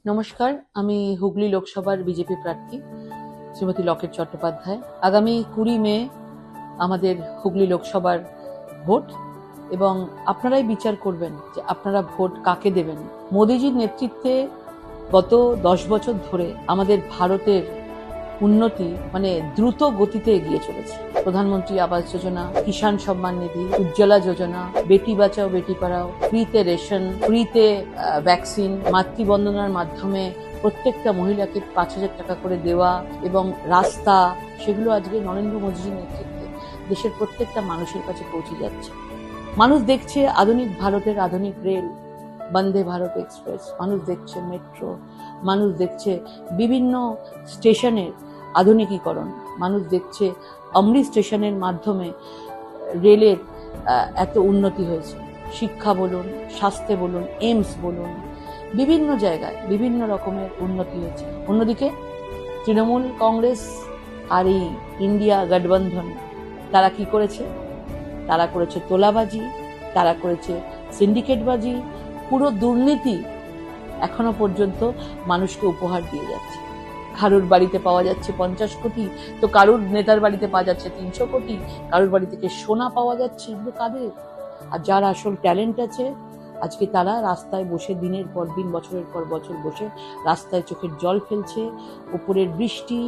নমস্কার, আমি হুগলি লোকসভার বিজেপি প্রার্থী শ্রীমতী লকেট চট্টোপাধ্যায়। আগামী 20 মে আমাদের হুগলি লোকসভার ভোট, এবং আপনারাই বিচার করবেন যে আপনারা ভোট কাকে দেবেন। মোদিজির নেতৃত্বে গত 10 বছর ধরে আমাদের ভারতের উন্নতি দ্রুত গতিতে এগিয়ে চলেছে। প্রধানমন্ত্রী আবাস যোজনা, কিষাণ সম্মান নিধি, উজ্জ্বলা যোজনা, বেটি বাঁচাও বেটি পড়াও, ফ্রিতে রেশন, ফ্রিতে ভ্যাকসিন, মাতৃবন্দনার মাধ্যমে প্রত্যেকটা মহিলাকে 5,000 টাকা করে দেওয়া, এবং রাস্তা, সেগুলো আজকে নরেন্দ্র মোদীজির নেতৃত্বে দেশের প্রত্যেকটা মানুষের কাছে পৌঁছে যাচ্ছে। মানুষ দেখছে আধুনিক ভারতের আধুনিক রেল, বন্দে ভারত এক্সপ্রেস, মানুষ দেখছে মেট্রো, মানুষ দেখছে বিভিন্ন স্টেশনের আধুনিকীকরণ, মানুষ দেখছে অমৃত স্টেশনের মাধ্যমে রেলের এত উন্নতি হয়েছে। শিক্ষা বলুন, স্বাস্থ্যে বলুন, এইমস বলুন, বিভিন্ন জায়গায় বিভিন্ন রকমের উন্নতি হয়েছে। অন্যদিকে তৃণমূল কংগ্রেস আর এই ইন্ডিয়া গঠবন্ধন, তারা কি করেছে? তারা করেছে তোলাবাজি, তারা করেছে সিন্ডিকেটবাজি, পুরো দুর্নীতি এখনো পর্যন্ত মানুষকে উপহার দিয়ে যাচ্ছে। কারুর বাড়িতে পাওয়া যাচ্ছে 50 কোটি, তো কারুর নেতার বাড়িতে পাওয়া যাচ্ছে 300 কোটি, কারুর বাড়ি থেকে সোনা পাওয়া যাচ্ছে। এগুলো কাদের? আর যার আসল ট্যালেন্ট আছে, আজকে তারা রাস্তায় বসে দিনের পর দিন, বছরের পর বছর বসে রাস্তায় চোখের জল ফেলছে, উপরের বৃষ্টি,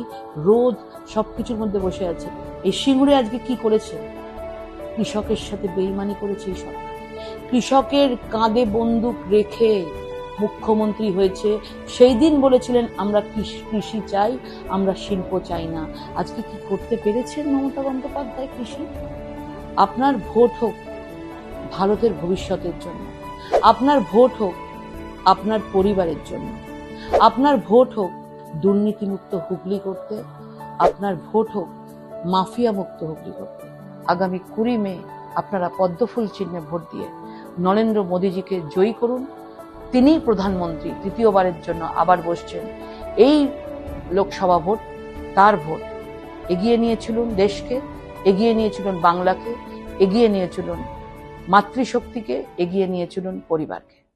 রোদ, সবকিছুর মধ্যে বসে আছে। এই সিঙ্গুরে আজকে কি করেছে? কৃষকের সাথে বেইমানি করেছে এই সরকার। কৃষকের কাঁধে বন্দুক রেখে মুখ্যমন্ত্রী হয়েছে। সেই দিন বলেছিলেন আমরা কৃষি চাই, আমরা শিল্প চাই না। আজকে কি করতে পেরেছেন মমতা বন্দ্যোপাধ্যায়? কৃষি। আপনার ভোট হোক ভারতের ভবিষ্যতের জন্য, আপনার ভোট হোক আপনার পরিবারের জন্য, আপনার ভোট হোক দুর্নীতিমুক্ত হুগলি করতে, আপনার ভোট হোক মাফিয়া মুক্ত হুগলি করতে। আগামী 20 মে আপনারা পদ্মফুল চিহ্নে ভোট দিয়ে নরেন্দ্র মোদীজিকে জয়ী করুন। তিনিই প্রধানমন্ত্রী, তৃতীয়বারের জন্য আবার বসছেন। এই লোকসভা ভোট তার ভোট। এগিয়ে নিয়েছিলেন দেশকে, এগিয়ে নিয়েছিলেন বাংলাকে, এগিয়ে নিয়েছিলেন মাতৃশক্তিকে, এগিয়ে নিয়েছিলেন পরিবারকে।